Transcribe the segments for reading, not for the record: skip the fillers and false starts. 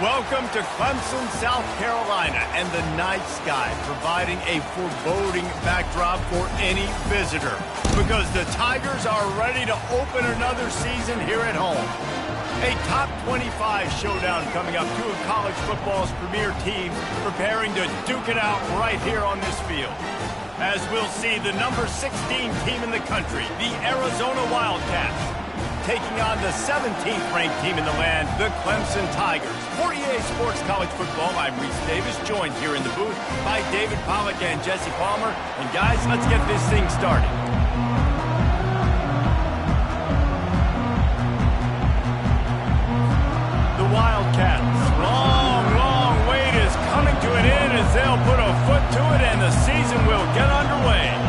Welcome to Clemson, South Carolina, and the night sky providing a foreboding backdrop for any visitor because the Tigers are ready to open another season here at home. A top 25 showdown coming up, two of college football's premier teams preparing to duke it out right here on this field. As we'll see, the number 16 team in the country, the Arizona Wildcats, taking on the 17th ranked team in the land, the Clemson Tigers. For EA Sports College Football, I'm Reese Davis, joined here in the booth by David Pollack and Jesse Palmer. And guys, let's get this thing started. The Wildcats, long wait is coming to an end as they'll put a foot to it and the season will get underway.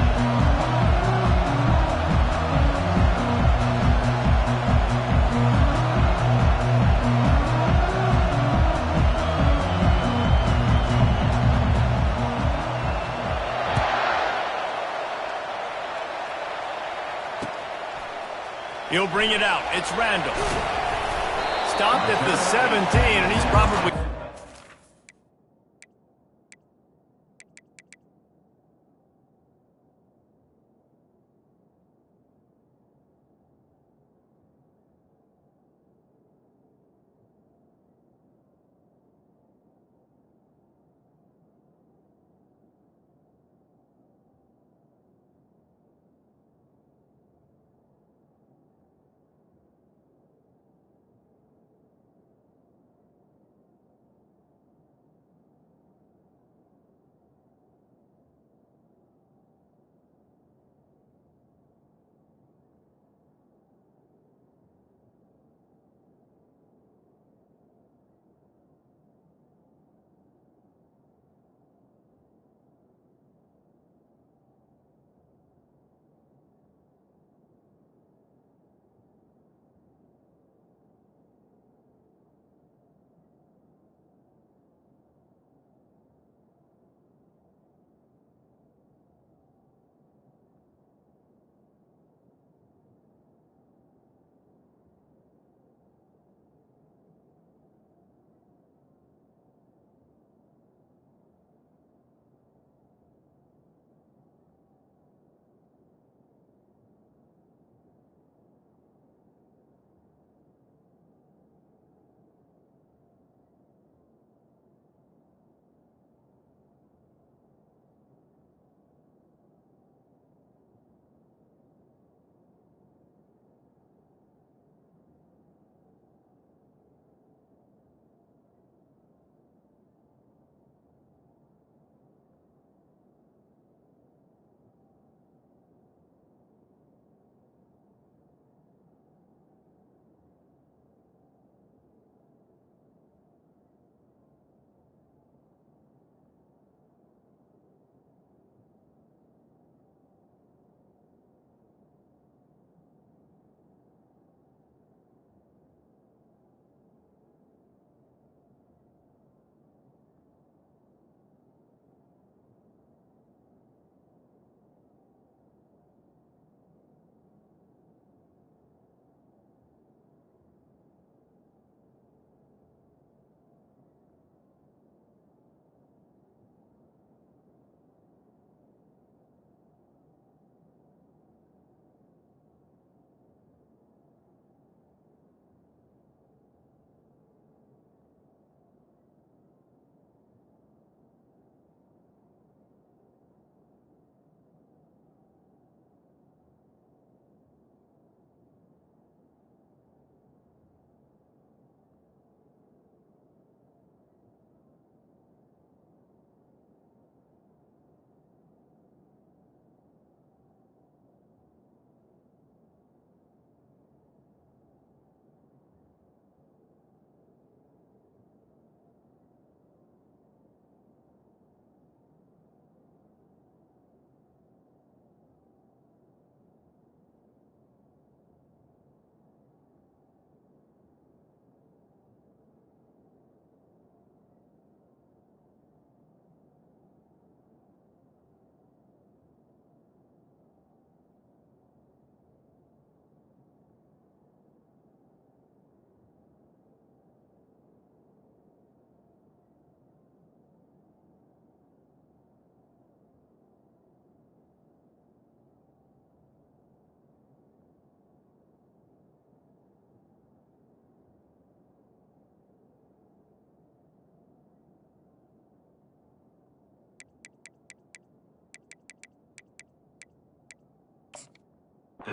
He'll bring it out. It's Randall. Stopped at the 17, and he's probably...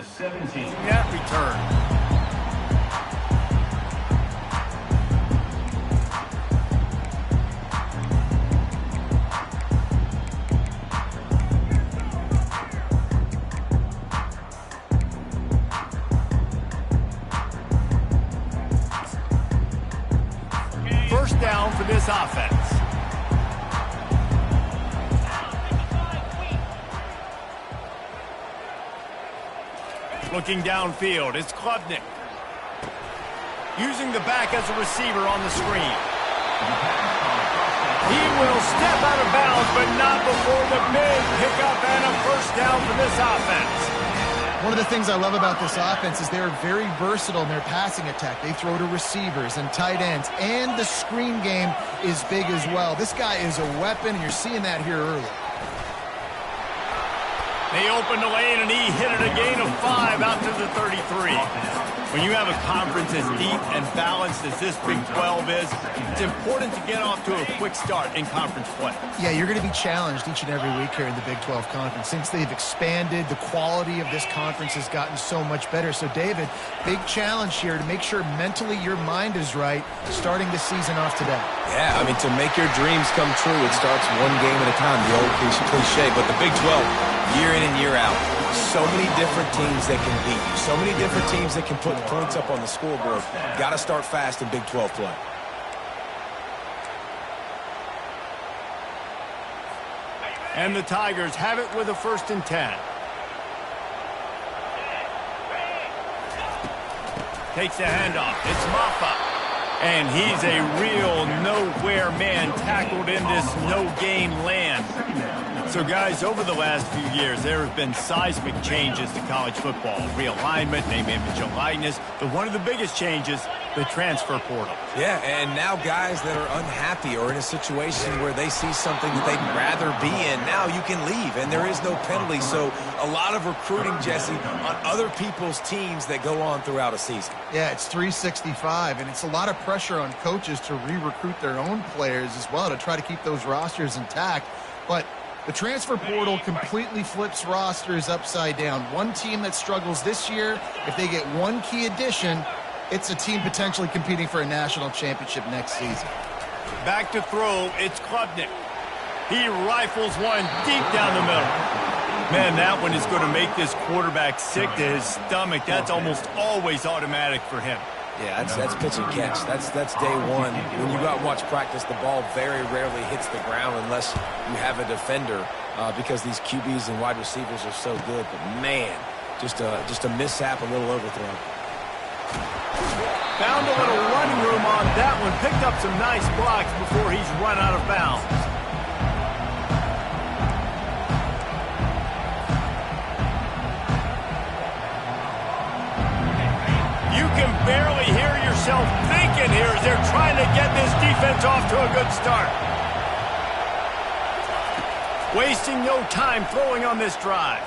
The 17. That return. First down for this offense. Looking downfield, it's Klubnik. Using the back as a receiver on the screen. He will step out of bounds, but not before the big pickup and a first down for this offense. One of the things I love about this offense is they're very versatile in their passing attack. They throw to receivers and tight ends, and the screen game is big as well. This guy is a weapon, and you're seeing that here early. They opened the lane, and he hit it a gain of 5 out to the 33. When you have a conference as deep and balanced as this Big 12 is, it's important to get off to a quick start in conference play. Yeah, you're going to be challenged each and every week here in the Big 12 Conference. Since they've expanded, the quality of this conference has gotten so much better. So, David, big challenge here to make sure mentally your mind is right starting the season off today. Yeah, I mean, to make your dreams come true, it starts one game at a time, the old cliche. But the Big 12, year in and year out, so many different teams that can beat you, so many different teams that can put points up on the scoreboard. Got to start fast in Big 12 play. And the Tigers have it with a 1st and 10. Takes the handoff. It's Maffa. And he's a real nowhere man tackled in this no-gain land. So, guys, over the last few years, there have been seismic changes to college football. Realignment, name, image, and likeness. But one of the biggest changes, the transfer portal. Yeah, and now guys that are unhappy or in a situation where they see something that they'd rather be in, now you can leave, and there is no penalty. So a lot of recruiting, Jesse, on other people's teams that go on throughout a season. Yeah, it's 365, and it's a lot of pressure on coaches to re-recruit their own players as well to try to keep those rosters intact. But the transfer portal completely flips rosters upside down. One team that struggles this year, if they get one key addition, it's a team potentially competing for a national championship next season. Back to throw, it's Klubnik. He rifles one deep down the middle. Man, that one is going to make this quarterback sick to his stomach. That's almost always automatic for him. Yeah, that's pitch and catch. That's day one. When you go out and watch practice, the ball very rarely hits the ground unless you have a defender because these QBs and wide receivers are so good. But, man, just a mishap, a little overthrow. Found a little running room on that one. Picked up some nice blocks before he's run out of bounds. You can barely hear yourself thinking here as they're trying to get this defense off to a good start. Wasting no time throwing on this drive.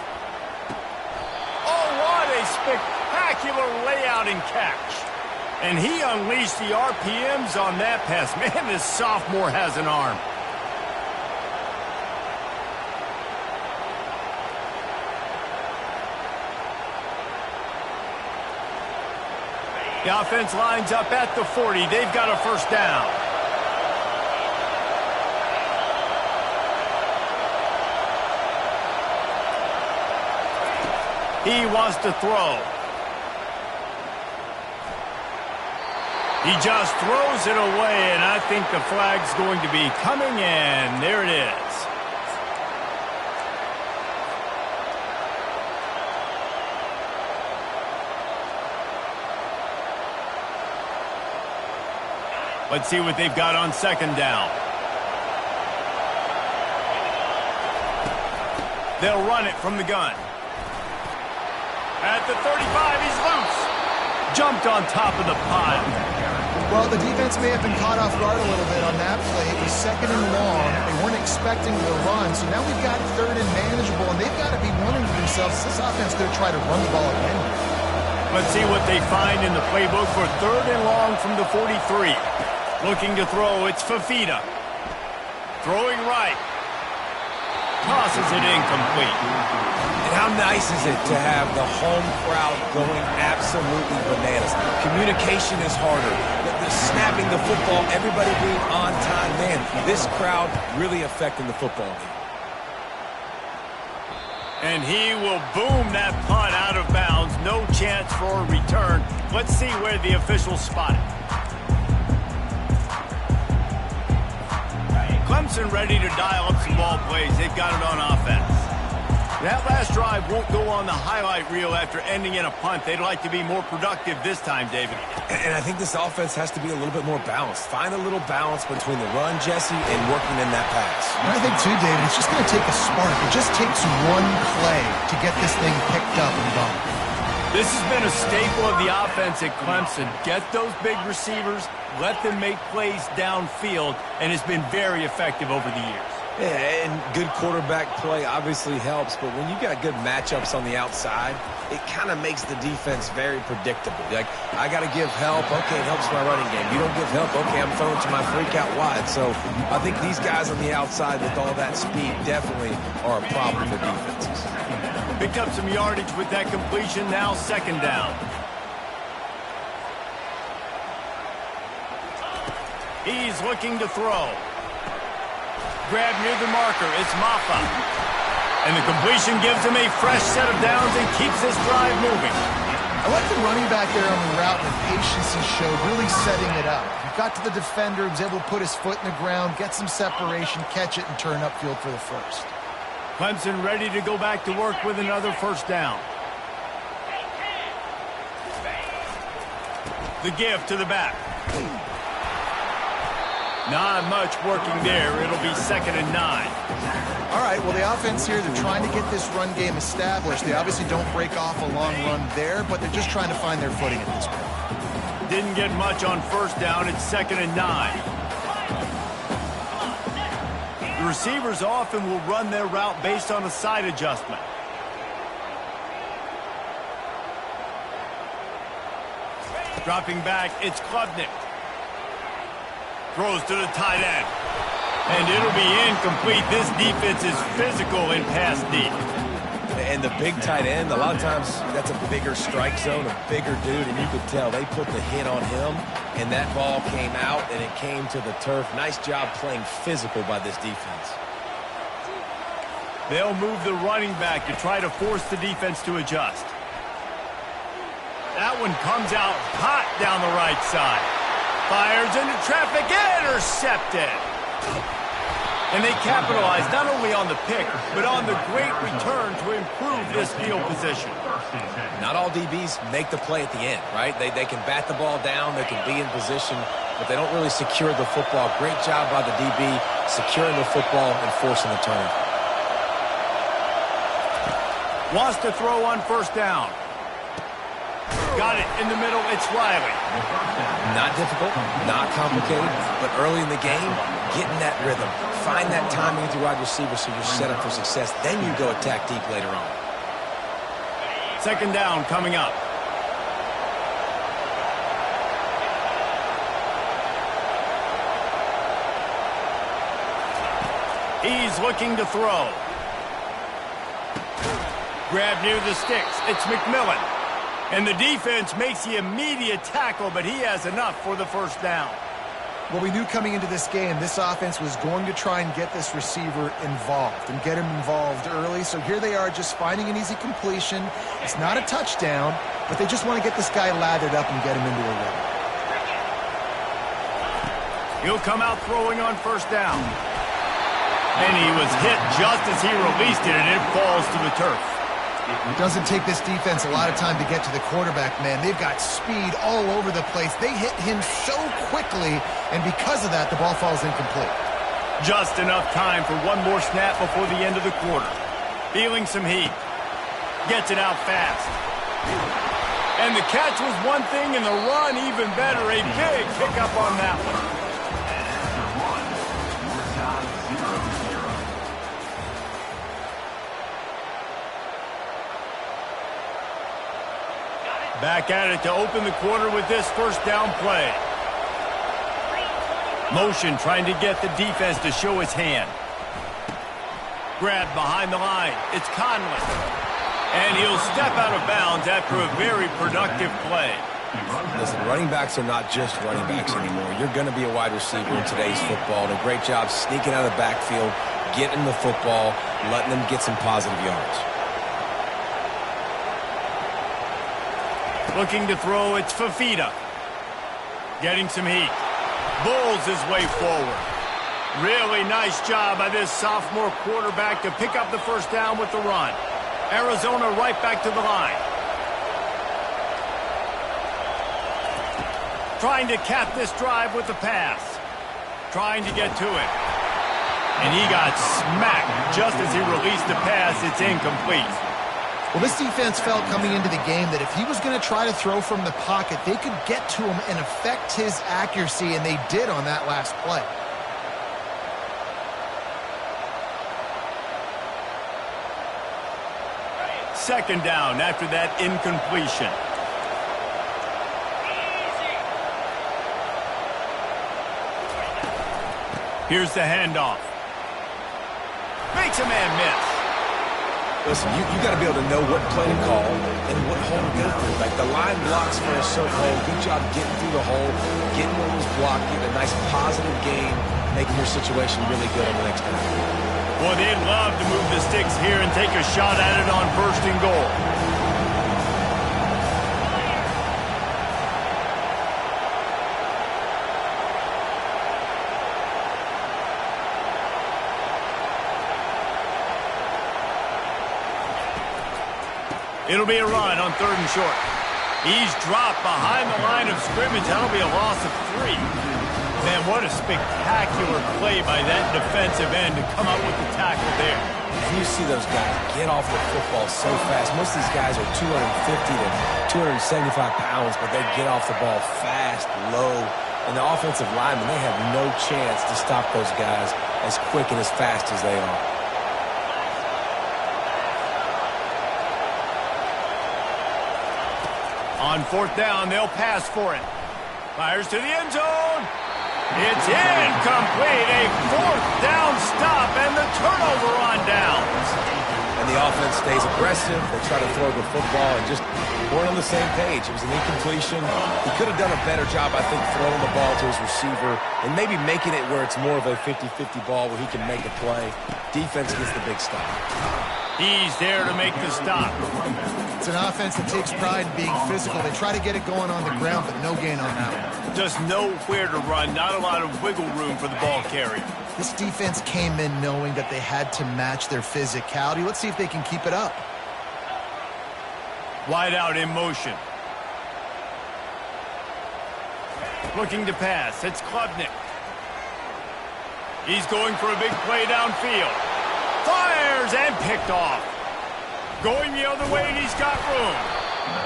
Oh, what a spectacular layout and catch. And he unleashed the RPMs on that pass. Man, this sophomore has an arm. The offense lines up at the 40. They've got a 1st down. He wants to throw. He just throws it away, and I think the flag's going to be coming in. There it is. Let's see what they've got on 2nd down. They'll run it from the gun. At the 35, he's loose. Jumped on top of the pile. Well, the defense may have been caught off guard a little bit on that play. It was 2nd and long. They weren't expecting the run, so now we've got 3rd and manageable, and they've got to be wondering to themselves, is this offense going to try to run the ball again? Let's see what they find in the playbook for 3rd and long from the 43. Looking to throw, it's Fafita. Throwing right. tosses it incomplete. And how nice is it to have the home crowd going absolutely bananas? Communication is harder. The snapping the football, everybody being on time. Man, this crowd really affecting the football game. And he will boom that punt out of bounds. No chance for a return. Let's see where the officials spot it. Clemson ready to dial up some ball plays. They've got it on offense. That last drive won't go on the highlight reel after ending in a punt. They'd like to be more productive this time, David. And I think this offense has to be a little bit more balanced. Find a little balance between the run, Jesse, and working in that pass. And I think, too, David, it's just going to take a spark. It just takes one play to get this thing picked up and going. This has been a staple of the offense at Clemson. Get those big receivers, let them make plays downfield, and it's been very effective over the years. Yeah, and good quarterback play obviously helps, but when you got good matchups on the outside, it kind of makes the defense very predictable. Like, I got to give help. Okay, it helps my running game. You don't give help. Okay, I'm throwing to my freak out wide. So I think these guys on the outside with all that speed definitely are a problem for defenses. Picked up some yardage with that completion. Now second down. He's looking to throw. Grab near the marker. It's Maffa. And the completion gives him a fresh set of downs and keeps this drive moving. I like the running back there on the route and the patience he showed, really setting it up. He got to the defender, was able to put his foot in the ground, get some separation, catch it, and turn upfield for the first. Clemson ready to go back to work with another first down. The give to the back. Not much working there. It'll be 2nd and 9. All right, well, the offense here, they're trying to get this run game established. They obviously don't break off a long run there, but they're just trying to find their footing at this point. Didn't get much on first down. It's 2nd and 9. The receivers often will run their route based on a side adjustment. Dropping back, it's Klubnik. Throws to the tight end. And it'll be incomplete. This defense is physical in pass deep. And the big tight end, a lot of times that's a bigger strike zone, a bigger dude, and you could tell they put the hit on him, and that ball came out, and it came to the turf. Nice job playing physical by this defense. They'll move the running back to try to force the defense to adjust. That one comes out hot down the right side. Fires into traffic, intercepted. And they capitalize not only on the pick, but on the great return to improve this field position. Not all DBs make the play at the end, right? They can bat the ball down, they can be in position, but they don't really secure the football. Great job by the DB securing the football and forcing the turnover. Wants to throw on first down. Got it in the middle, it's Riley. Not difficult, not complicated, but early in the game, getting that rhythm. Find that timing with your wide receiver so you're set up for success. Then you go attack deep later on. 2nd down coming up. He's looking to throw. Grab near the sticks. It's McMillan. And the defense makes the immediate tackle, but he has enough for the first down. Well, we knew coming into this game, this offense was going to try and get this receiver involved and get him involved early. So here they are just finding an easy completion. It's not a touchdown, but they just want to get this guy lathered up and get him into a run. He'll come out throwing on first down. And he was hit just as he released it, and it falls to the turf. It doesn't take this defense a lot of time to get to the quarterback, man. They've got speed all over the place. They hit him so quickly, and because of that, the ball falls incomplete. Just enough time for one more snap before the end of the quarter. Feeling some heat. Gets it out fast. And the catch was one thing, and the run even better. A big pickup on that one. Back at it to open the quarter with this first down play. Motion trying to get the defense to show its hand. Grabbed behind the line. It's Conley. And he'll step out of bounds after a very productive play. Listen, running backs are not just running backs anymore. You're going to be a wide receiver in today's football. And a great job sneaking out of the backfield, getting the football, letting them get some positive yards. Looking to throw, it's Fafita. Getting some heat. Bulls his way forward. Really nice job by this sophomore quarterback to pick up the first down with the run. Arizona right back to the line. Trying to cap this drive with the pass. Trying to get to it. And he got smacked just as he released the pass. It's incomplete. Well, this defense felt coming into the game that if he was going to try to throw from the pocket, they could get to him and affect his accuracy, and they did on that last play. Second down after that incompletion. Here's the handoff. Makes a man miss. Listen, you got to be able to know what play to call and what hole to go through. Like the line blocks for a certain hole. Good job getting through the hole, getting what was blocked, getting a nice positive gain, making your situation really good on the next time. Boy, they'd love to move the sticks here and take a shot at it on first and goal. It'll be a run on third and short. He's dropped behind the line of scrimmage. That'll be a loss of 3. Man, what a spectacular play by that defensive end to come up with the tackle there. And you see those guys get off the football so fast. Most of these guys are 250 to 275 pounds, but they get off the ball fast, low. And the offensive linemen, they have no chance to stop those guys as quick and as fast as they are. On fourth down, they'll pass for it. Fires to the end zone. It's incomplete. A fourth down stop and the turnover on downs. And the offense stays aggressive. They try to throw the football and just weren't on the same page. It was an incompletion. He could have done a better job, I think, throwing the ball to his receiver and maybe making it where it's more of a 50-50 ball where he can make a play. Defense gets the big stop. He's there to make the stop. It's an offense that takes pride in being physical. They try to get it going on the ground, but no gain on that one. Just nowhere to run. Not a lot of wiggle room for the ball carrier. This defense came in knowing that they had to match their physicality. Let's see if they can keep it up. Wide out in motion. Looking to pass. It's Klubnik. He's going for a big play downfield. Fires and picked off. Going the other way, and he's got room.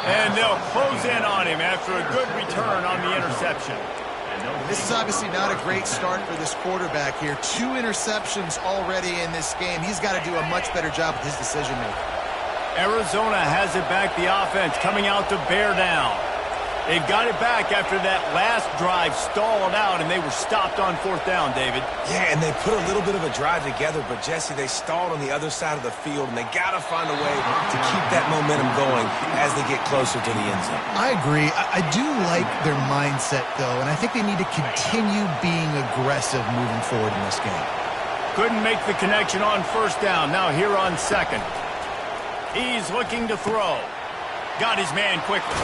And they'll close in on him after a good return on the interception. This is obviously not a great start for this quarterback here. 2 interceptions already in this game. He's got to do a much better job with his decision-making. Arizona has it back, the offense coming out to bear down. They've got it back after that last drive stalled out, and they were stopped on fourth down, David. Yeah, and they put a little bit of a drive together, but, Jesse, they stalled on the other side of the field, and they got to find a way to keep that momentum going as they get closer to the end zone. I agree. I do like their mindset, though, and I think they need to continue being aggressive moving forward in this game. Couldn't make the connection on first down. Now here on second. He's looking to throw. Got his man quickly.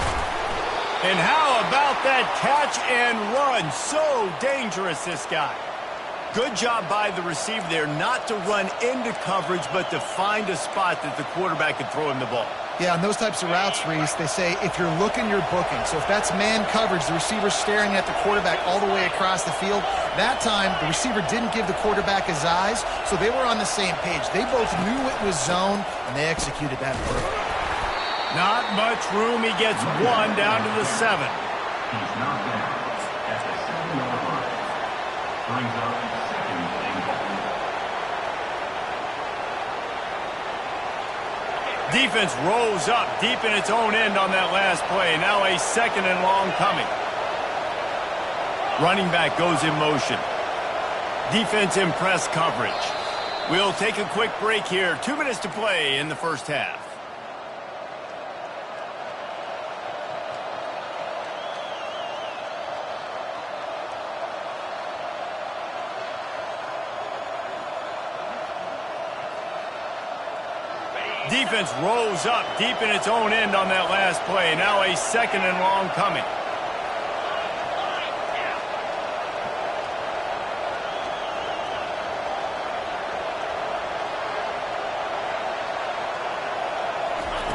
And how about that catch and run? So dangerous, this guy. Good job by the receiver there not to run into coverage, but to find a spot that the quarterback could throw him the ball. Yeah, on those types of routes, Reese, they say if you're looking, you're booking. So if that's man coverage, the receiver's staring at the quarterback all the way across the field. That time, the receiver didn't give the quarterback his eyes, so they were on the same page. They both knew it was zone, and they executed that perfectly. Not much room. He gets 1 down to the 7. He's not there at the 7-yard line. Brings up second and goal. Defense rose up deep in its own end on that last play. Now a second and long coming. Running back goes in motion. Defense in press coverage. We'll take a quick break here. 2 minutes to play in the first half. Defense rolls up deep in its own end on that last play. Now a second and long coming.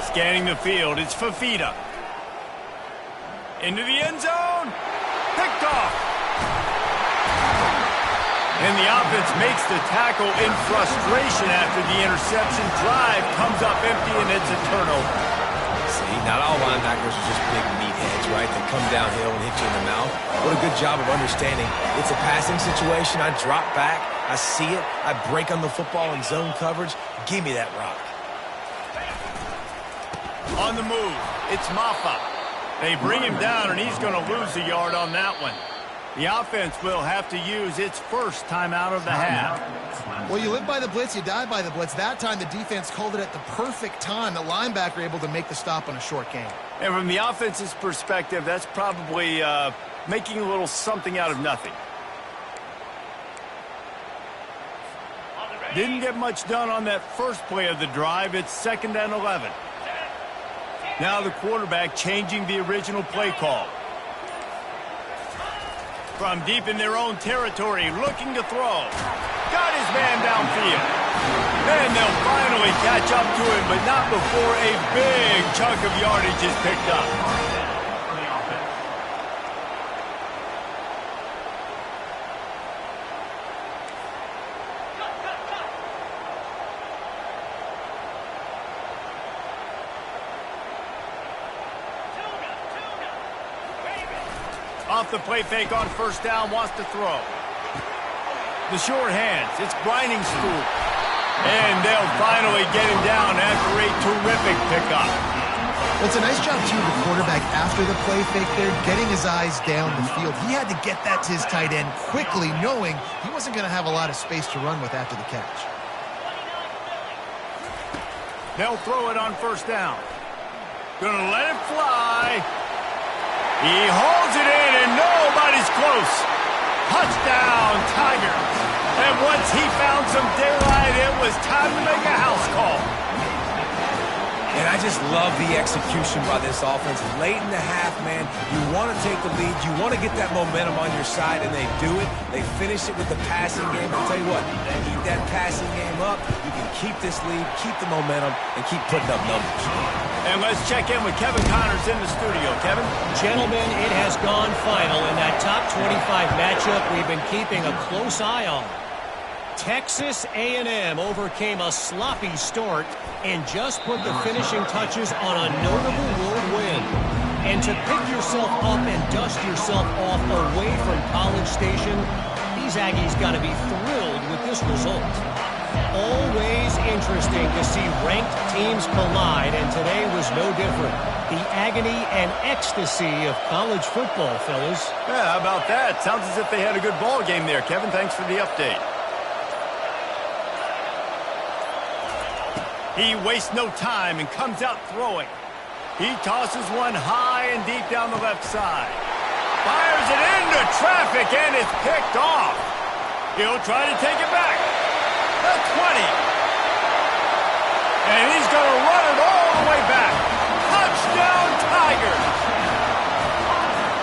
Scanning the field, it's Fafita. Into the end zone. Picked off. And the offense makes the tackle in frustration after the interception. Drive comes up empty, and it's a turnover. See, not all linebackers are just big meatheads, right? They come downhill and hit you in the mouth. What a good job of understanding. It's a passing situation. I drop back. I see it. I break on the football in zone coverage. Give me that rock. On the move, it's Maffa. They bring him down, and he's going to lose a yard on that one. The offense will have to use its first timeout of the half. Well, you live by the blitz, you die by the blitz. That time, the defense called it at the perfect time. The linebacker able to make the stop on a short gain. And from the offense's perspective, that's probably making a little something out of nothing. Didn't get much done on that first play of the drive. It's 2nd and 11. Now the quarterback changing the original play call. From deep in their own territory, looking to throw. Got his man downfield. And they'll finally catch up to him, but not before a big chunk of yardage is picked up. Off the play fake on first down, wants to throw. The short hands, it's Brining School. And they'll finally get him down after a terrific pickup. Well, it's a nice job, too, the quarterback after the play fake there, getting his eyes down the field. He had to get that to his tight end quickly, knowing he wasn't going to have a lot of space to run with after the catch. They'll throw it on first down. Gonna let it fly. He holds it in, and nobody's close. Touchdown, Tigers. And once he found some daylight, it was time to make a house call. And I just love the execution by this offense. Late in the half, man, you want to take the lead. You want to get that momentum on your side, and they do it. They finish it with the passing game. I'll tell you what, keep that passing game up. You can keep this lead, keep the momentum, and keep putting up numbers. And let's check in with Kevin Connors in the studio. Kevin? Gentlemen, it has gone final in that top 25 matchup we've been keeping a close eye on. Texas A&M overcame a sloppy start and just put the finishing touches on a notable road win. And to pick yourself up and dust yourself off away from College Station, these Aggies got to be thrilled with this result. Always interesting to see ranked teams collide, and today was no different. The agony and ecstasy of college football, fellas. Yeah, how about that? Sounds as if they had a good ball game there, Kevin. Thanks for the update. He wastes no time and comes out throwing. He tosses one high and deep down the left side. Fires it into traffic, and it's picked off. He'll try to take it back. The 20. And he's going to run it all the way back. Touchdown, Tigers.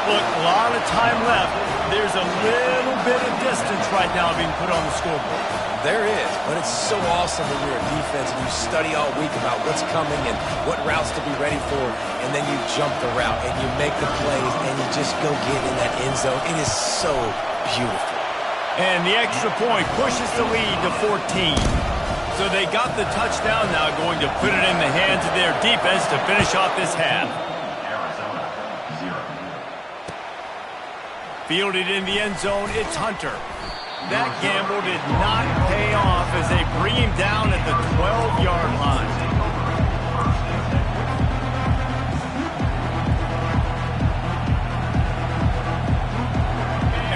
Look, a lot of time left. There's a little bit of distance right now being put on the scoreboard. There is, but it's so awesome when you're a defense and you study all week about what's coming and what routes to be ready for, and then you jump the route and you make the plays and you just go get in that end zone. It is so beautiful. And the extra point pushes the lead to 14. So they got the touchdown, now going to put it in the hands of their defense to finish off this half. Arizona, 0. Fielded in the end zone, it's Hunter. That gamble did not pay off as they bring him down at the 12-yard line.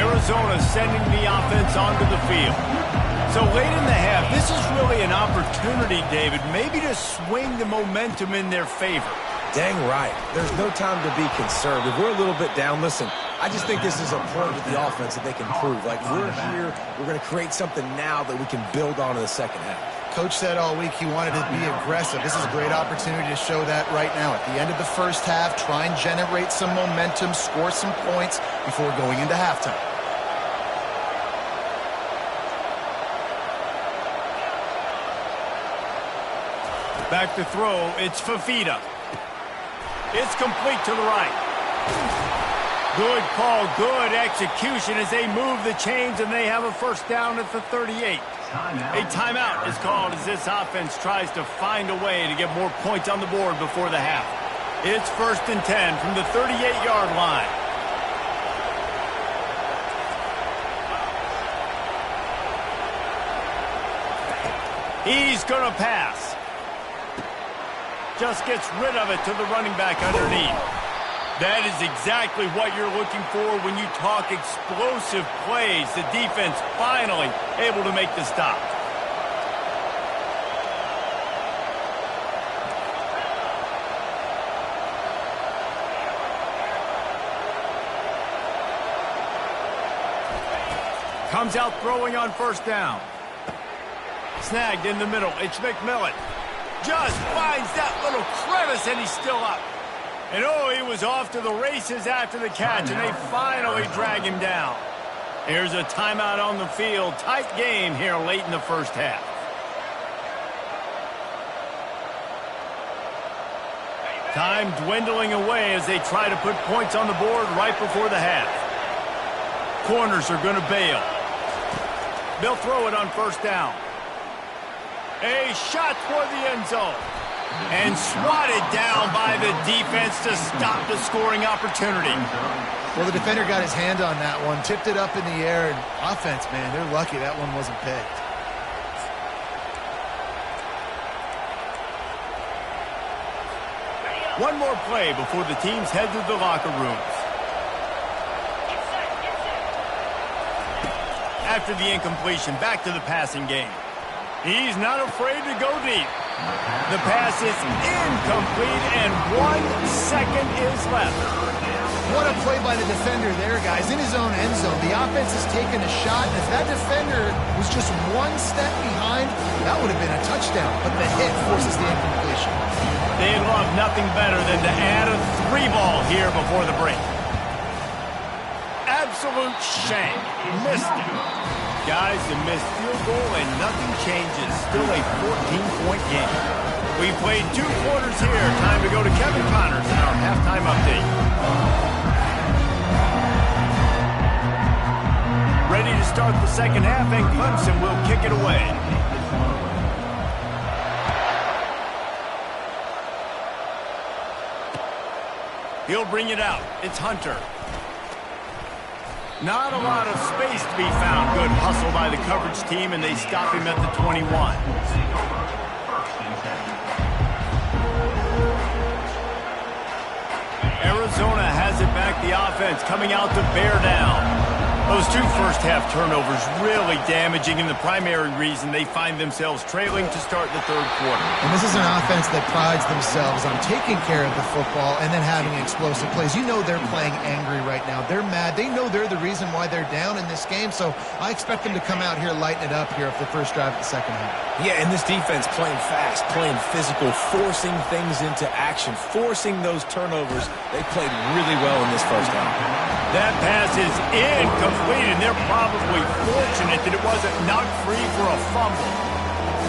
Arizona sending the offense onto the field. So late in the half, this is really an opportunity, David, maybe to swing the momentum in their favor. Dang right. There's no time to be concerned. If we're a little bit down, listen, I just think this is a point with the offense that they can prove. Like, we're here, we're going to create something now that we can build on in the second half. Coach said all week he wanted to be aggressive. This is a great opportunity to show that right now. At the end of the first half, try and generate some momentum, score some points before going into halftime. Back to throw, it's Fifita. It's complete to the right. Good call, good execution as they move the chains and they have a first down at the 38. A timeout is called as this offense tries to find a way to get more points on the board before the half. It's 1st and 10 from the 38-yard line. He's going to pass. Just gets rid of it to the running back underneath. That is exactly what you're looking for when you talk explosive plays. The defense finally able to make the stop. Comes out throwing on first down. Snagged in the middle. It's McMillan. Just finds that little crevice and he's still up. And oh, he was off to the races after the catch, and they finally drag him down. Here's a timeout on the field. Tight game here late in the first half. Time dwindling away as they try to put points on the board right before the half. Corners are going to bail. They'll throw it on first down. A shot toward the end zone. And swatted down by the defense to stop the scoring opportunity. Well, the defender got his hand on that one, tipped it up in the air, and offense, man, they're lucky that one wasn't picked. One more play before the teams head to the locker rooms. After the incompletion, back to the passing game. He's not afraid to go deep. The pass is incomplete, and 1 second is left. What a play by the defender there, guys. In his own end zone, the offense has taken a shot, and if that defender was just 1 step behind, that would have been a touchdown, but the hit forces the incompletion. They'd love nothing better than to add a 3-ball here before the break. Absolute shame. Missed it. Guys, a missed field goal and nothing changes. Still a 14-point game. We played 2 quarters here. Time to go to Kevin Connors in our halftime update. Ready to start the second half, and Clemson will kick it away. He'll bring it out. It's Hunter. Not a lot of space to be found. Good hustle by the coverage team, and they stop him at the 21. Arizona has it back. The offense coming out to bear down. Those 2 first-half turnovers really damaging, and the primary reason they find themselves trailing to start the third quarter. And this is an offense that prides themselves on taking care of the football and then having explosive plays. You know they're playing angry right now. They're mad. They know they're the reason why they're down in this game, so I expect them to come out here, lighten it up here for the first drive of the second half. Yeah, and this defense playing fast, playing physical, forcing things into action, forcing those turnovers. They played really well in this first half. That pass is incomplete, and they're probably fortunate that it wasn't knocked free for a fumble.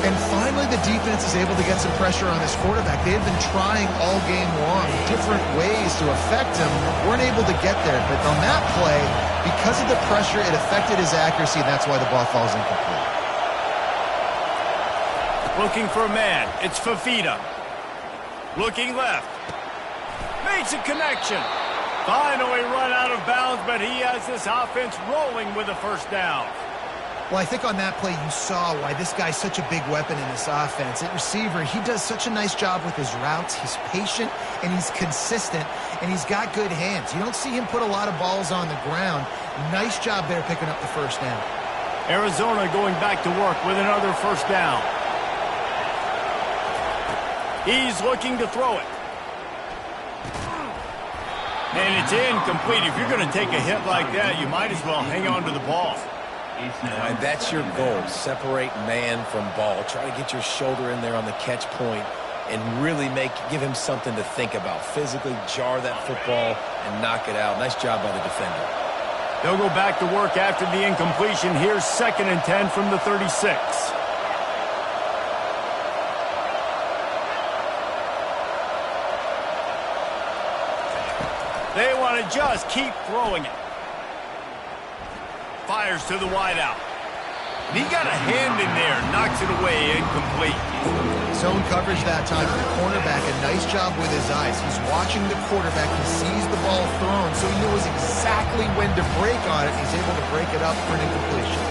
And finally, the defense is able to get some pressure on this quarterback. They had been trying all game long, different ways to affect him, weren't able to get there. But on that play, because of the pressure, it affected his accuracy, and that's why the ball falls incomplete. Looking for a man. It's Fifita. Looking left. Makes a connection. Finally run out of bounds, but he has this offense rolling with a first down. Well, I think on that play you saw why this guy's such a big weapon in this offense. At receiver, he does such a nice job with his routes. He's patient, and he's consistent, and he's got good hands. You don't see him put a lot of balls on the ground. Nice job there picking up the first down. Arizona going back to work with another first down. He's looking to throw it. And it's incomplete. If you're going to take a hit like that, you might as well hang on to the ball. And that's your goal. Separate man from ball. Try to get your shoulder in there on the catch point and really give him something to think about. Physically jar that football and knock it out. Nice job by the defender. They'll go back to work after the incompletion. Here's 2nd and 10 from the 36. They want to just keep throwing it. Fires to the wideout. He got a hand in there, knocks it away, incomplete. Zone coverage that time for the cornerback. A nice job with his eyes. He's watching the quarterback. He sees the ball thrown, so he knows exactly when to break on it. He's able to break it up for an incompletion.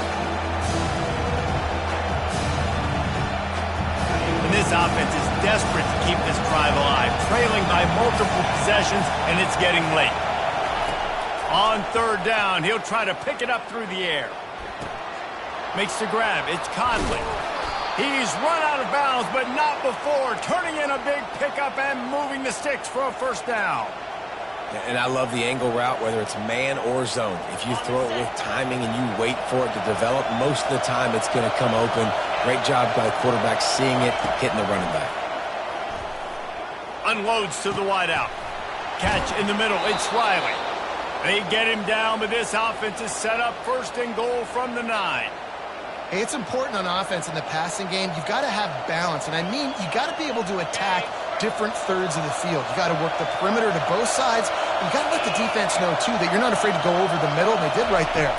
And this offense is desperate to keep this drive alive, trailing by multiple possessions, and it's getting late. On 3rd down, he'll try to pick it up through the air. Makes the grab. It's Conley. He's run out of bounds, but not before turning in a big pickup and moving the sticks for a first down. And I love the angle route, whether it's man or zone. If you throw it with timing and you wait for it to develop, most of the time it's going to come open. Great job by the quarterback seeing it, hitting the running back. Unloads to the wideout. Catch in the middle. It's Riley. They get him down, but this offense is set up 1st and goal from the 9. Hey, it's important on offense in the passing game. You've got to have balance, and I mean you got to be able to attack different thirds of the field. You got to work the perimeter to both sides. You got to let the defense know, too, that you're not afraid to go over the middle, and they did right there.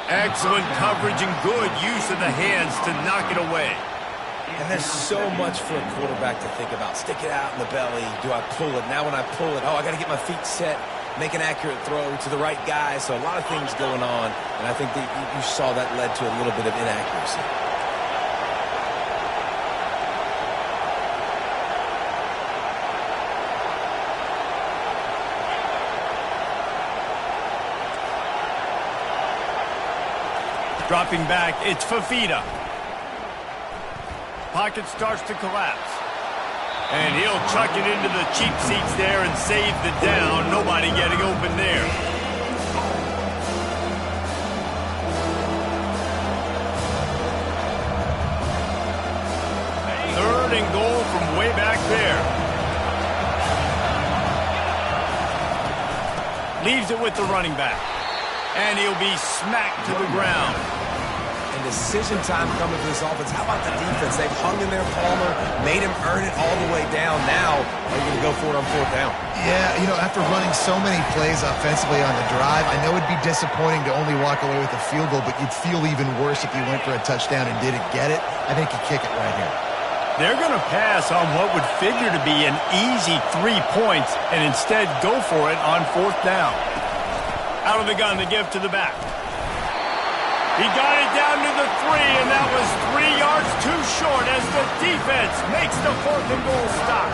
Excellent coverage and good use of the hands to knock it away. And there's so much for a quarterback to think about. Stick it out in the belly. Do I pull it? Now when I pull it, I got to get my feet set, make an accurate throw to the right guy. So a lot of things going on, and I think that you saw that led to a little bit of inaccuracy. Dropping back, it's Fafita. Pocket starts to collapse. And he'll chuck it into the cheap seats there and save the down. Nobody getting open there. Third and goal from way back there. Leaves it with the running back. And he'll be smacked to the ground. And decision time coming for this offense. How about the defense? They've hung in there, Palmer, made him earn it all the way down. Now, are you going to go for it on 4th down? Yeah, after running so many plays offensively on the drive, I know it'd be disappointing to only walk away with a field goal, but you'd feel even worse if you went for a touchdown and didn't get it. I think you kick it right here. They're going to pass on what would figure to be an easy 3 points and instead go for it on 4th down. Out of the gun to give to the back. He got it down to the 3, and that was 3 yards too short as the defense makes the 4th and goal stop.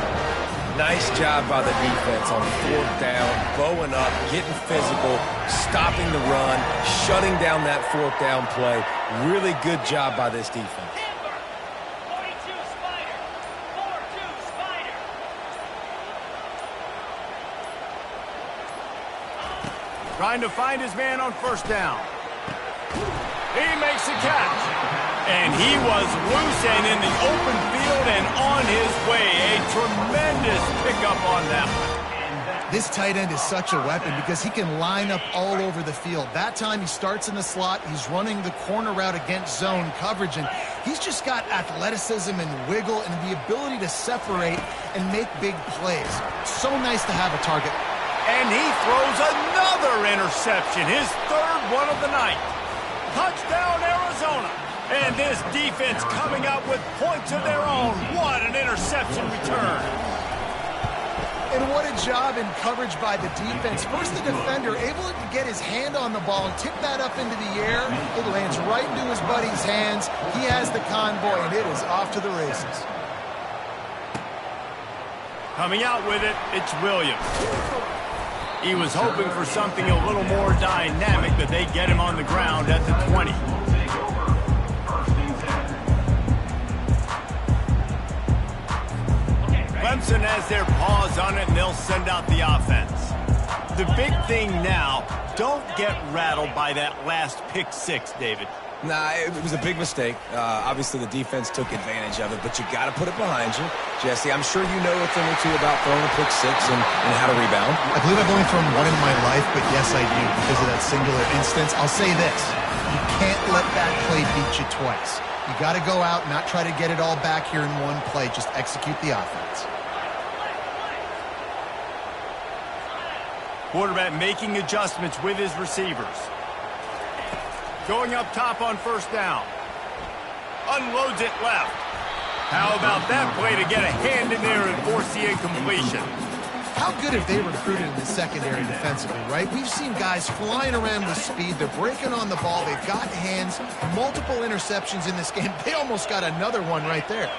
Nice job by the defense on 4th down, bowing up, getting physical, stopping the run, shutting down that 4th down play. Really good job by this defense. Trying to find his man on 1st down. He makes a catch. And he was loose and in the open field and on his way. A tremendous pickup on that one. This tight end is such a weapon because he can line up all over the field. That time he starts in the slot. He's running the corner route against zone coverage, and he's just got athleticism and wiggle and the ability to separate and make big plays. So nice to have a target. And he throws another interception, his 3rd one of the night. Touchdown, Arizona. And this defense coming up with points of their own. What an interception return. And what a job in coverage by the defense. First, the defender able to get his hand on the ball and tip that up into the air. It lands right into his buddy's hands. He has the convoy, and it is off to the races. Coming out with it, it's Williams. He was hoping for something a little more dynamic, but they get him on the ground at the 20. Clemson has their paws on it, and they'll send out the offense. The big thing now, don't get rattled by that last pick six, David. Nah, it was a big mistake. Obviously, the defense took advantage of it, but you got to put it behind you. Jesse, I'm sure you know a thing or two about throwing a pick six and how to rebound. I believe I've only thrown one in my life, but yes, I do because of that singular instance. I'll say this. You can't let that play beat you twice. You got to go out and not try to get it all back here in one play. Just execute the offense. Quarterback making adjustments with his receivers. Going up top on first down. Unloads it left. How about that play to get a hand in there and force the incompletion? How good have they recruited in the secondary defensively, right? We've seen guys flying around with speed. They're breaking on the ball. They've got hands. Multiple interceptions in this game. They almost got another one right there.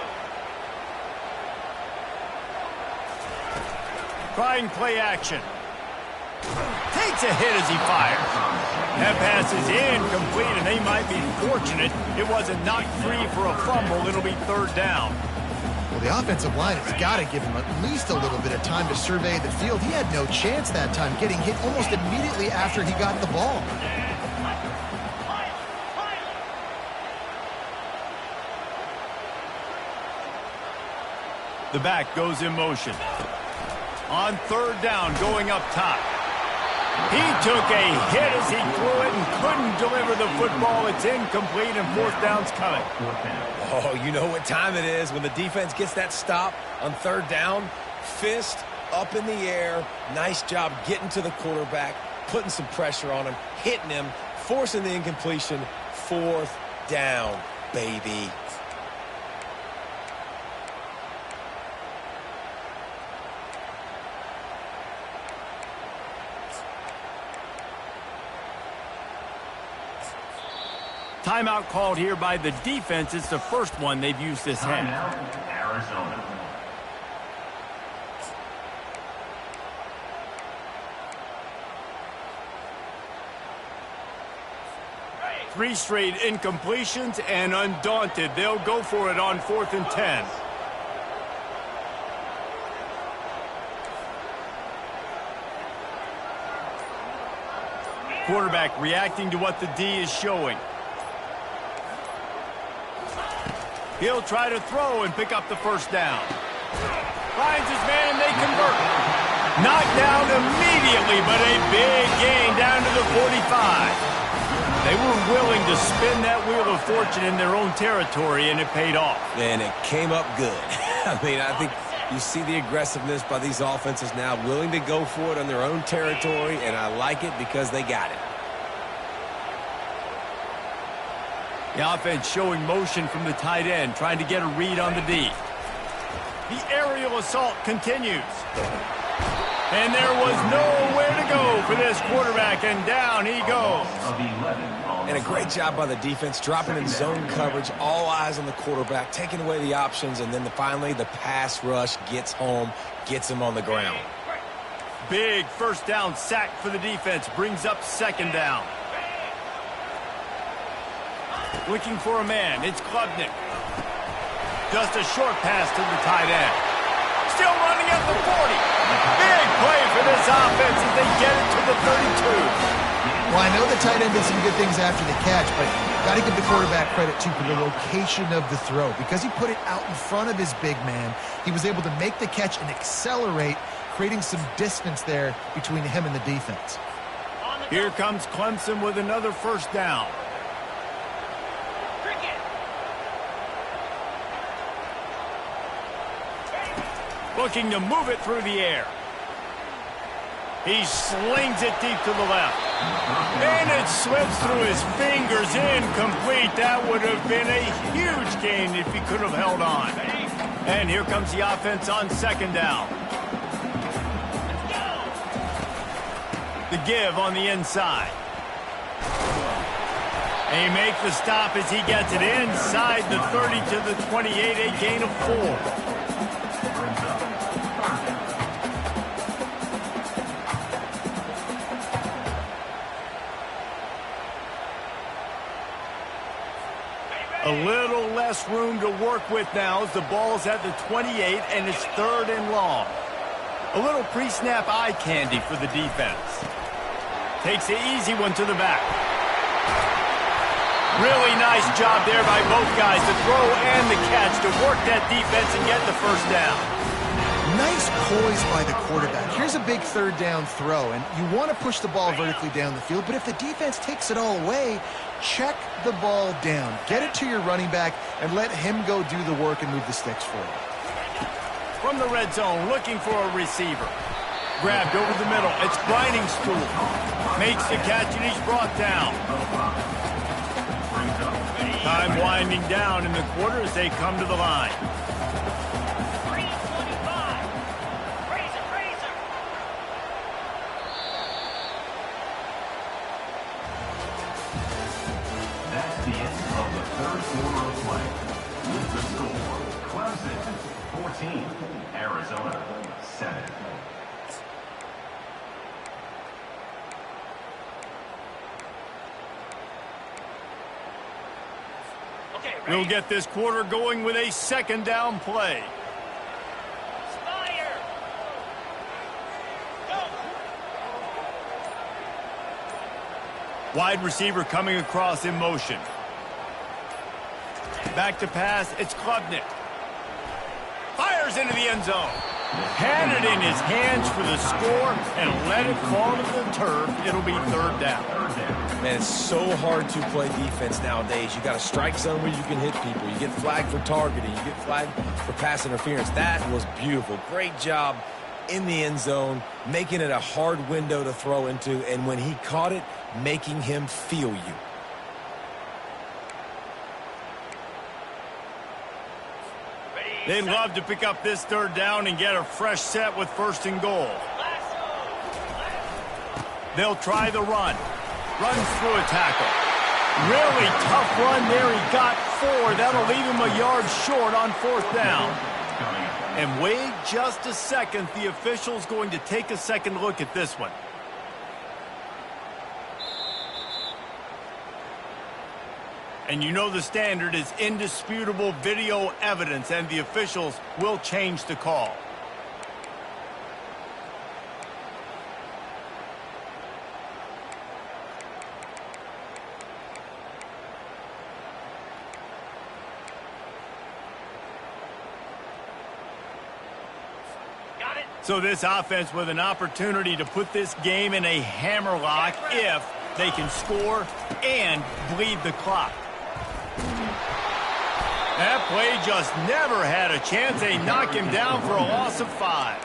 Trying play action. Takes a hit as he fires. That pass is incomplete, and they might be fortunate it wasn't knocked free for a fumble. It'll be third down. Well, the offensive line has got to give him at least a little bit of time to survey the field. He had no chance that time, getting hit almost immediately after he got the ball. The back goes in motion. On third down, going up top. He took a hit as he threw it and couldn't deliver the football. It's incomplete, and fourth down's coming. Oh, you know what time it is when the defense gets that stop on third down. Fist up in the air. Nice job getting to the quarterback, putting some pressure on him, hitting him, forcing the incompletion. Fourth down, baby. Timeout called here by the defense. It's the first one they've used this half. Timeout, Arizona. Three straight incompletions, and undaunted, they'll go for it on 4th and 10. Quarterback reacting to what the D is showing. He'll try to throw and pick up the first down. Finds his man, and they convert. Knocked down immediately, but a big gain down to the 45. They were willing to spin that wheel of fortune in their own territory, and it paid off. And it came up good. I mean, I think you see the aggressiveness by these offenses now, willing to go for it on their own territory, and I like it because they got it. The offense showing motion from the tight end, trying to get a read on the D. The aerial assault continues. And there was nowhere to go for this quarterback, and down he goes. And a great job by the defense, dropping in zone coverage, all eyes on the quarterback, taking away the options, and then finally the pass rush gets home, gets him on the ground. Big first down sack for the defense, brings up second down. Looking for a man, it's Klubnik. Just a short pass to the tight end. Still running at the 40. Big play for this offense as they get it to the 32. Well, I know the tight end did some good things after the catch, but got to give the quarterback credit, too, for the location of the throw. Because he put it out in front of his big man, he was able to make the catch and accelerate, creating some distance there between him and the defense. Here comes Clemson with another first down. Looking to move it through the air. He slings it deep to the left. And it slips through his fingers, incomplete. That would have been a huge gain if he could have held on. And here comes the offense on second down. The give on the inside. They make the stop as he gets it inside the 30 to the 28, a gain of 4. A little less room to work with now as the ball's at the 28 and it's 3rd and long. A little pre-snap eye candy for the defense. Takes the easy one to the back. Really nice job there by both guys, the throw and the catch to work that defense and get the first down. Nice poise by the quarterback. Here's a big 3rd down throw, and you want to push the ball vertically down the field, but if the defense takes it all away, check the ball down. Get it to your running back and let him go do the work and move the sticks for you. From the red zone, looking for a receiver. Grabbed over the middle. It's Briningstool. Makes the catch, and he's brought down. Time winding down in the quarter as they come to the line. That's the end of the 3rd quarter of play. With the score, Clemson 14, Arizona 7. We'll get this quarter going with a 2nd down play. Wide receiver coming across in motion. Back to pass, it's Klubnik. Fires into the end zone. Had it in his hands for the score and let it fall to the turf. It'll be 3rd down. Man, it's so hard to play defense nowadays. You got a strike zone where you can hit people. You get flagged for targeting. You get flagged for pass interference. That was beautiful. Great job in the end zone, making it a hard window to throw into, and when he caught it, making him feel you. They'd love to pick up this 3rd down and get a fresh set with 1st and goal. They'll try the run. Runs through a tackle. Really tough run there. He got 4. That'll leave him a yard short on 4th down. And wait just a second. The official's going to take a second look at this one. And you know the standard is indisputable video evidence, and the officials will change the call. So this offense with an opportunity to put this game in a hammerlock if they can score and bleed the clock. That play just never had a chance. They knock him down for a loss of 5.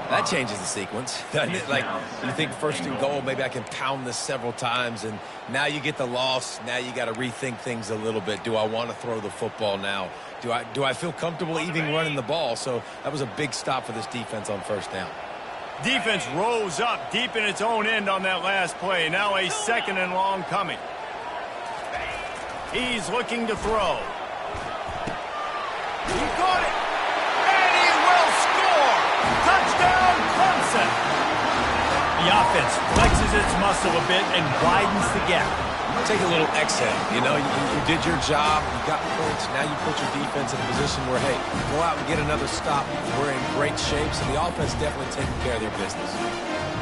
That changes the sequence, doesn't it? Like, you think 1st and goal, maybe I can pound this several times, and now you get the loss. Now you got to rethink things a little bit. Do I want to throw the football now? Do I feel comfortable even running the ball? So that was a big stop for this defense on 1st down. Defense rose up deep in its own end on that last play. Now a 2nd and long coming. He's looking to throw. He got it. And he will score. Touchdown, Clemson. The offense flexes its muscle a bit and widens the gap. Take a little exhale. You know, you did your job. You got points. Now you put your defense in a position where, hey, go out and get another stop. We're in great shape, so the offense definitely taking care of their business.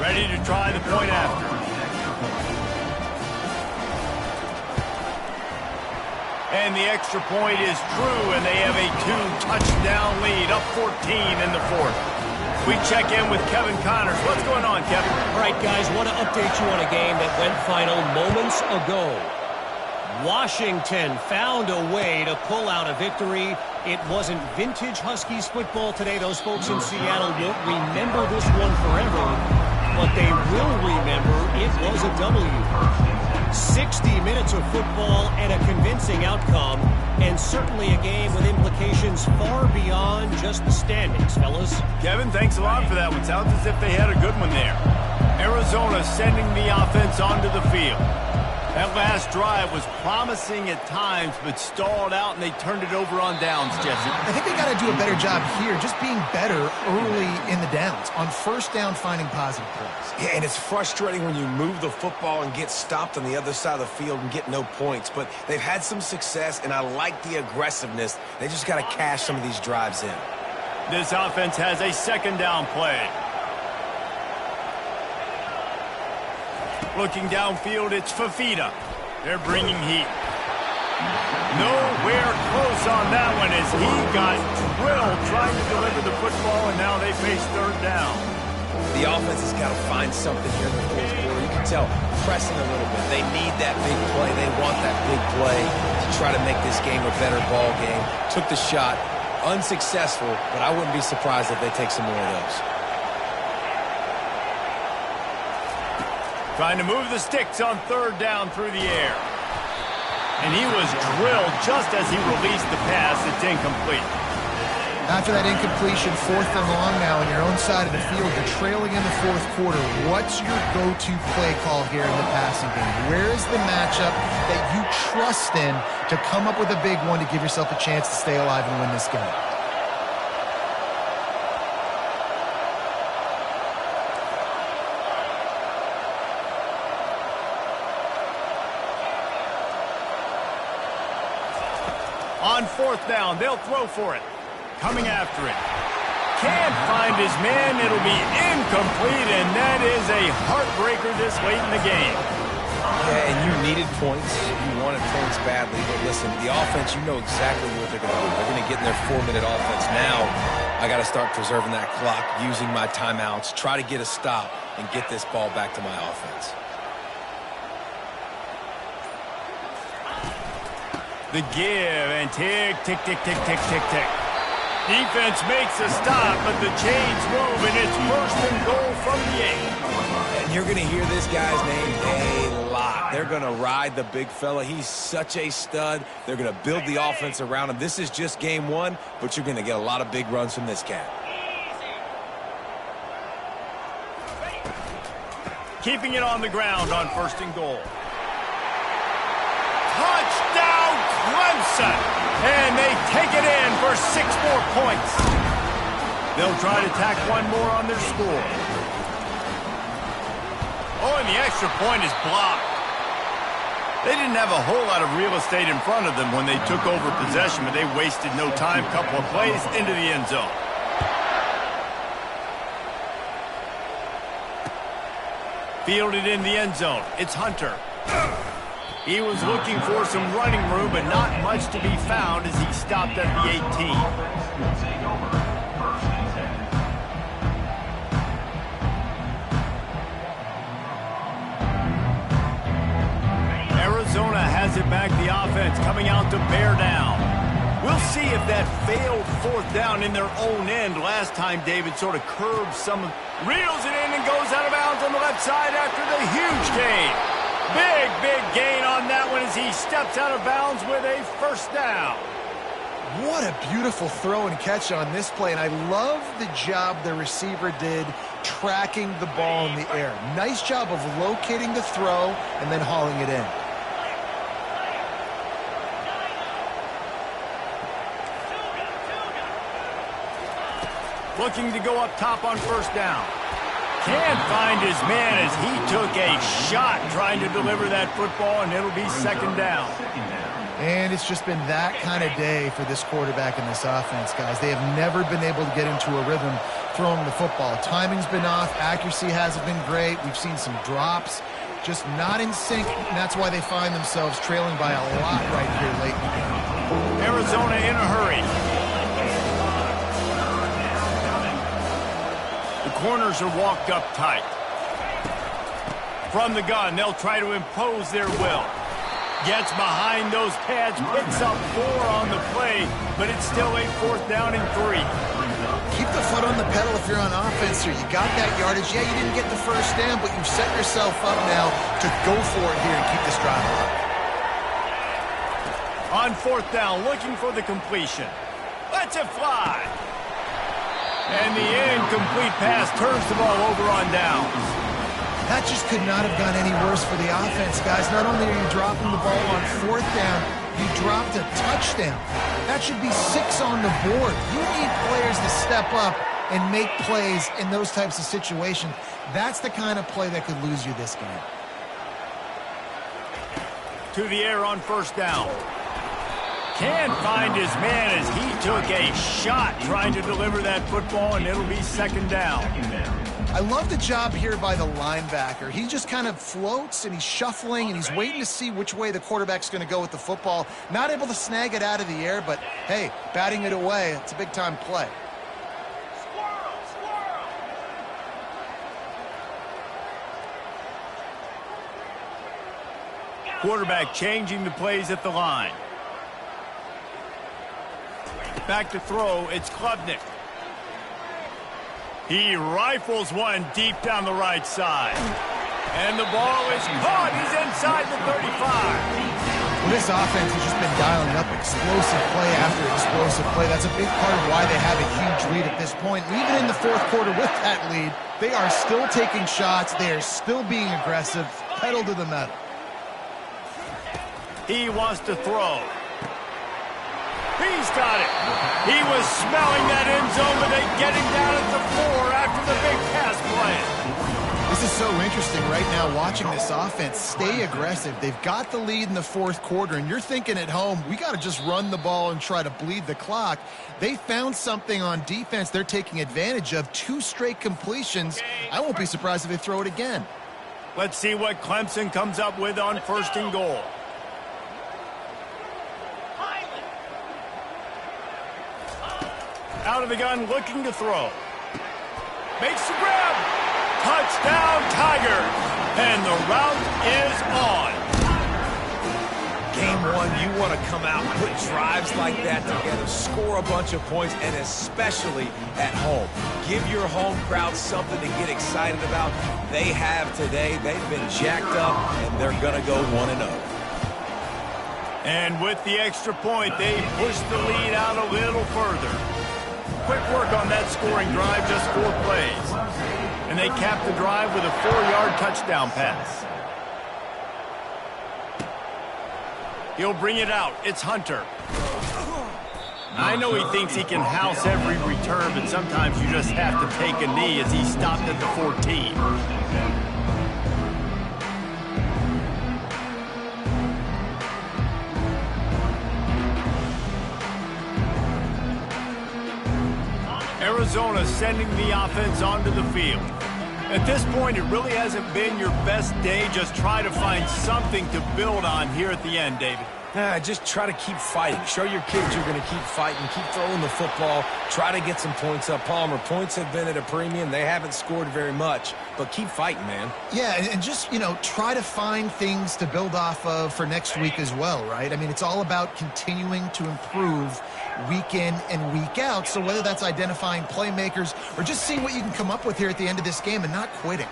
Ready to try the point after. And the extra point is true, and they have a 2-touchdown lead, up 14 in the 4th. We check in with Kevin Connors. What's going on, Kevin? All right, guys, want to update you on a game that went final moments ago. Washington found a way to pull out a victory. It wasn't vintage Huskies football today. Those folks in Seattle won't remember this one forever, but they will remember it was a W. 60 minutes of football and a convincing outcome, and certainly a game with implications far beyond just the standings, fellas. Kevin, thanks a lot for that one. Sounds as if they had a good one there. Arizona sending the offense onto the field. That last drive was promising at times, but stalled out, and they turned it over on downs, Jesse. I think they got to do a better job here, just being better early in the downs. On first down, finding positive plays. Yeah, and it's frustrating when you move the football and get stopped on the other side of the field and get no points. But they've had some success, and I like the aggressiveness. They just got to cash some of these drives in. This offense has a second down play. Looking downfield, it's Fafita. They're bringing heat. Nowhere close on that one as he got drilled trying to deliver the football, and now they face third down. The offense has got to find something here in the fourth quarter. You can tell pressing a little bit. They need that big play. They want that big play to try to make this game a better ball game. Took the shot. Unsuccessful, but I wouldn't be surprised if they take some more of those. Trying to move the sticks on third down through the air. And he was drilled just as he released the pass. It's incomplete. After that incompletion, 4th and long now on your own side of the field. You're trailing in the fourth quarter. What's your go-to play call here in the passing game? Where is the matchup that you trust in to come up with a big one to give yourself a chance to stay alive and win this game? On fourth down, they'll throw for it. Coming after it. Can't find his man. It'll be incomplete, and that is a heartbreaker this late in the game. Yeah, and you needed points. You wanted points badly. But listen, the offense, you know exactly what they're going to do. They're going to get in their 4-minute offense. Now, I got to start preserving that clock, using my timeouts, try to get a stop, and get this ball back to my offense. The give and tick, tick, tick, tick, tick, tick, tick. Defense makes a stop, but the chains move, and it's 1st and goal from the 8. And you're going to hear this guy's name a lot. They're going to ride the big fella. He's such a stud. They're going to build the offense around him. This is just game one, but you're going to get a lot of big runs from this cat. Keeping it on the ground on 1st and goal. Touchdown, Clemson! And they take it in for 6 more points. They'll try to tack one more on their score. Oh, and the extra point is blocked. They didn't have a whole lot of real estate in front of them when they took over possession, but they wasted no time. Couple of plays into the end zone. Fielded in the end zone. It's Hunter. He was looking for some running room, but not much to be found as he stopped at the 18. Arizona has it back, the offense coming out to bear down. We'll see if that failed 4th down in their own end. Last time, David sort of curbed some, reels it in and goes out of bounds on the left side after the huge gain. Big gain on that one as he steps out of bounds with a 1st down. What a beautiful throw and catch on this play, and I love the job the receiver did tracking the ball in the air. Nice job of locating the throw and then hauling it in. Looking to go up top on 1st down. Can't find his man as he took a shot trying to deliver that football, and it'll be 2nd down. And it's just been that kind of day for this quarterback and this offense, guys. They have never been able to get into a rhythm throwing the football. Timing's been off. Accuracy hasn't been great. We've seen some drops. Just not in sync, and that's why they find themselves trailing by a lot right here late in the game. Arizona in a hurry. Corners are walked up tight. From the gun, they'll try to impose their will. Gets behind those pads, picks up 4 on the play, but it's still a 4th down and 3. Keep the foot on the pedal if you're on offense here. You got that yardage. Yeah, you didn't get the 1st down, but you've set yourself up now to go for it here and keep this drive alive. On 4th down, looking for the completion. Lets it fly. And the incomplete pass turns the ball over on downs. That just could not have gone any worse for the offense, guys. Not only are you dropping the ball on 4th down, you dropped a touchdown. That should be 6 on the board. You need players to step up and make plays in those types of situations. That's the kind of play that could lose you this game. To the air on 1st down. Can't find his man as he took a shot trying to deliver that football, and it'll be 2nd down. I love the job here by the linebacker. He just kind of floats and he's shuffling and he's waiting to see which way the quarterback's going to go with the football. Not able to snag it out of the air, but hey, batting it away, it's a big-time play. Quarterback changing the plays at the line. Back to throw, it's Klubnik. He rifles one deep down the right side. And the ball is caught. He's inside the 35. Well, this offense has just been dialing up explosive play after explosive play. That's a big part of why they have a huge lead at this point. And even in the 4th quarter with that lead, they are still taking shots. They are still being aggressive. Pedal to the metal. He wants to throw. He's got it. He was smelling that end zone, but they get him down at the 4 after the big pass play. This is so interesting right now watching this offense stay aggressive. They've got the lead in the 4th quarter, and you're thinking at home, we got to just run the ball and try to bleed the clock. They found something on defense they're taking advantage of. 2 straight completions. I won't be surprised if they throw it again. Let's see what Clemson comes up with on 1st and goal. Out of the gun, looking to throw. Makes the grab. Touchdown, Tigers. And the route is on. Game 1, you want to come out and put drives like that together, score a bunch of points, and especially at home. Give your home crowd something to get excited about. They have today. They've been jacked up, and they're going to go 1-0. And with the extra point, they push the lead out a little further. Quick work on that scoring drive, just 4 plays. And they cap the drive with a 4-yard touchdown pass. He'll bring it out. It's Hunter. I know he thinks he can house every return, but sometimes you just have to take a knee as he stopped at the 14. Arizona sending the offense onto the field. At this point, it really hasn't been your best day. Just try to find something to build on here at the end, David. Just try to keep fighting. Show your kids you're going to keep fighting. Keep throwing the football. Try to get some points up. Palmer, points have been at a premium. They haven't scored very much, but keep fighting, man. Yeah, and just, try to find things to build off of for next week as well, right? I mean, it's all about continuing to improve week in and week out. So whether that's identifying playmakers or just seeing what you can come up with here at the end of this game and not quitting.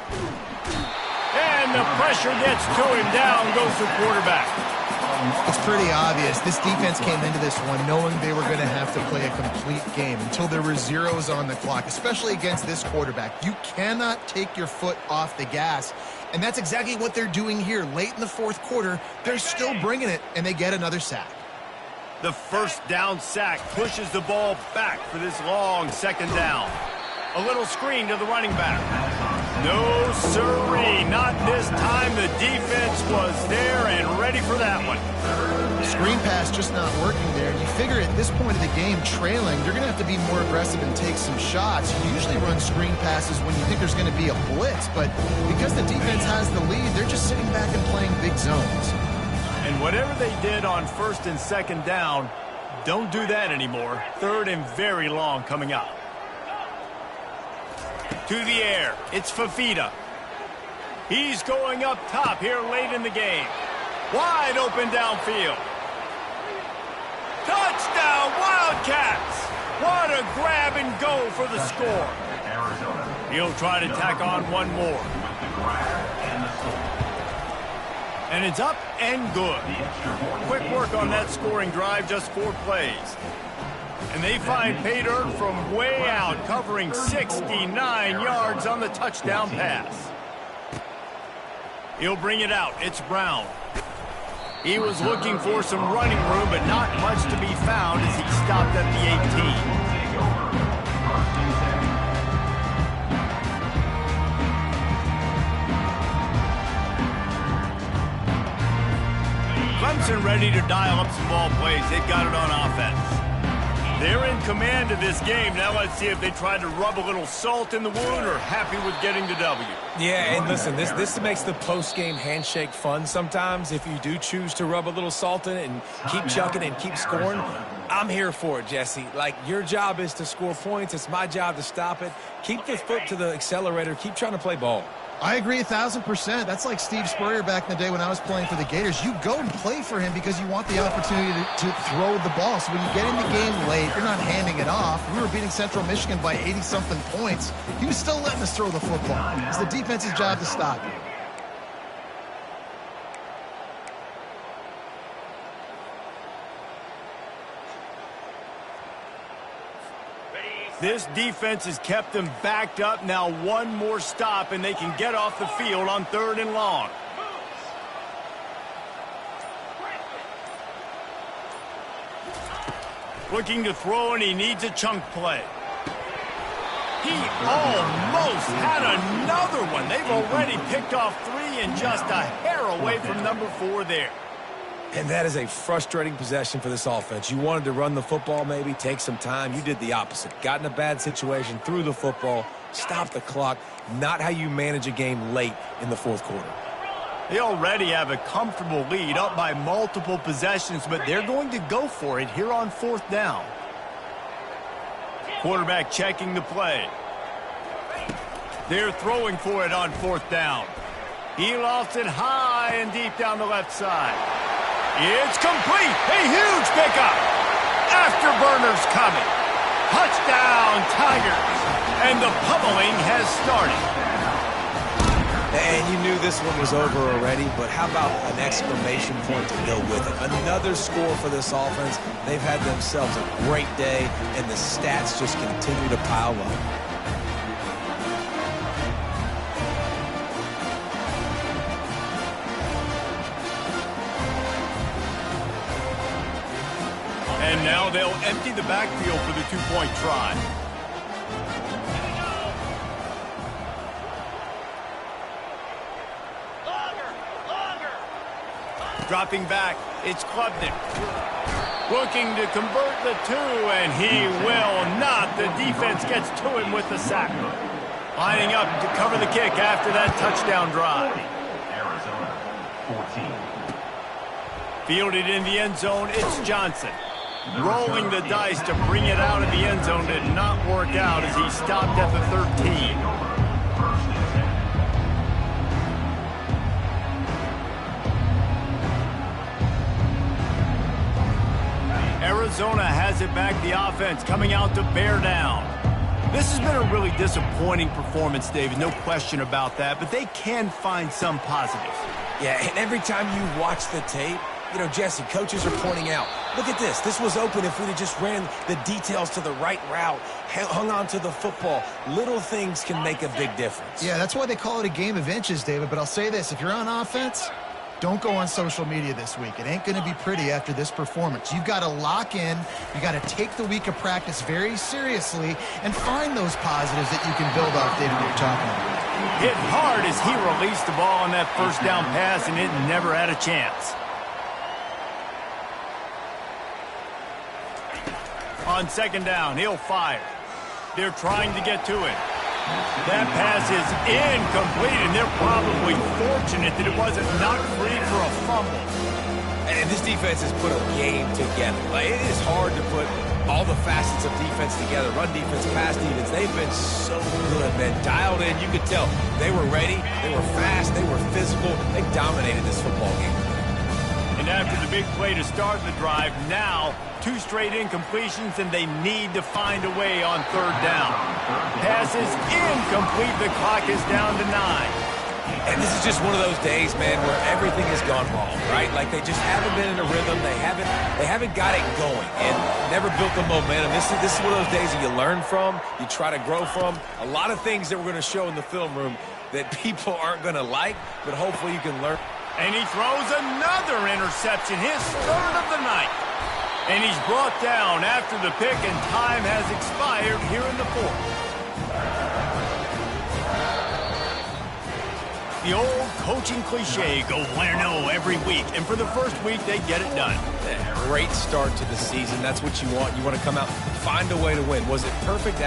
And the pressure gets to him. Down goes the quarterback. It's pretty obvious. This defense came into this one knowing they were going to have to play a complete game until there were zeros on the clock, especially against this quarterback. You cannot take your foot off the gas, and that's exactly what they're doing here. Late in the 4th quarter, they're still bringing it, and they get another sack. The 1st down sack pushes the ball back for this long 2nd down. A little screen to the running back. No, sirree, not this time. The defense was there and ready for that one. Screen pass just not working there. You figure at this point of the game, trailing, you're going to have to be more aggressive and take some shots. You usually run screen passes when you think there's going to be a blitz, but because the defense has the lead, they're just sitting back and playing big zones. And whatever they did on 1st and 2nd down, don't do that anymore. 3rd and very long coming up. To the air, it's Fafita. He's going up top here late in the game. Wide open downfield. Touchdown, Wildcats! What a grab and go for the score. He'll try to tack on one more. And it's up and good. Quick work on that scoring drive, just 4 plays. And they find pay dirt from way out, covering 69 yards on the touchdown pass. He'll bring it out. It's Brown. He was looking for some running room, but not much to be found as he stopped at the 18. Clemson ready to dial up some ball plays. They've got it on offense. They're in command of this game. Now let's see if they try to rub a little salt in the wound or happy with getting the W. Yeah, and listen, this makes the post-game handshake fun sometimes. If you do choose to rub a little salt in it and keep chucking and keep scoring, I'm here for it, Jesse. Like, your job is to score points. It's my job to stop it. Keep the foot to the accelerator. Keep trying to play ball. I agree 1,000%. That's like Steve Spurrier back in the day when I was playing for the Gators. You go and play for him because you want the opportunity to throw the ball. So when you get in the game late, you're not handing it off. We were beating Central Michigan by 80-something points. He was still letting us throw the football. It's the defense's job to stop you. This defense has kept them backed up. Now one more stop, and they can get off the field on 3rd and long. Looking to throw, and he needs a chunk play. He almost had another one. They've already picked off 3 and just a hair away from number 4 there. And that is a frustrating possession for this offense. You wanted to run the football, maybe take some time. You did the opposite. Got in a bad situation, threw the football, stopped the clock. Not how you manage a game late in the 4th quarter. They already have a comfortable lead, up by multiple possessions, but they're going to go for it here on 4th down. Quarterback checking the play. They're throwing for it on 4th down. He lofts it high and deep down the left side. It's complete. A huge pickup. Afterburners coming. Touchdown, Tigers. And the pummeling has started. And you knew this one was over already, but how about an exclamation point to go with it? Another score for this offense. They've had themselves a great day, and the stats just continue to pile up. And now they'll empty the backfield for the 2-point try. Dropping back, it's Klubnik. Looking to convert the 2, and he will not. The defense gets to him with the sack. Lining up to cover the kick after that touchdown drive. Arizona, 14. Fielded in the end zone, it's Johnson. Rolling the dice to bring it out of the end zone did not work out as he stopped at the 13. Arizona has it back, the offense coming out to bear down. This has been a really disappointing performance, David, no question about that, but they can find some positives. Yeah, and every time you watch the tape, you know, Jesse, coaches are pointing out, look at this. This was open if we'd have just ran the details to the right route, hung on to the football. Little things can make a big difference. Yeah, that's why they call it a game of inches, David. But I'll say this, if you're on offense, don't go on social media this week. It ain't going to be pretty after this performance. You've got to lock in. You got to take the week of practice very seriously and find those positives that you can build off, David, that you're talking about. Hit hard as he released the ball on that first down pass, and it never had a chance. On 2nd down, he'll fire. They're trying to get to it. That pass is incomplete, and they're probably fortunate that it wasn't knocked free for a fumble. And this defense has put a game together. Like, it is hard to put all the facets of defense together. Run defense, pass defense. They've been so good, man. Dialed in. You could tell they were ready. They were fast. They were physical. They dominated this football game. And after the big play to start the drive, now 2 straight incompletions, and they need to find a way on 3rd down. Pass is incomplete. The clock is down to 9. And this is just one of those days, man, where everything has gone wrong, right? Like they just haven't been in a rhythm. They haven't got it going and never built the momentum. This is one of those days that you learn from, you try to grow from. A lot of things that we're going to show in the film room that people aren't going to like, but hopefully you can learn. And he throws another interception, his third of the night. And he's brought down after the pick, and time has expired here in the fourth. The old coaching cliche, go win-0 every week. And for the first week, they get it done. Great start to the season. That's what you want. You want to come out, find a way to win. Was it perfect?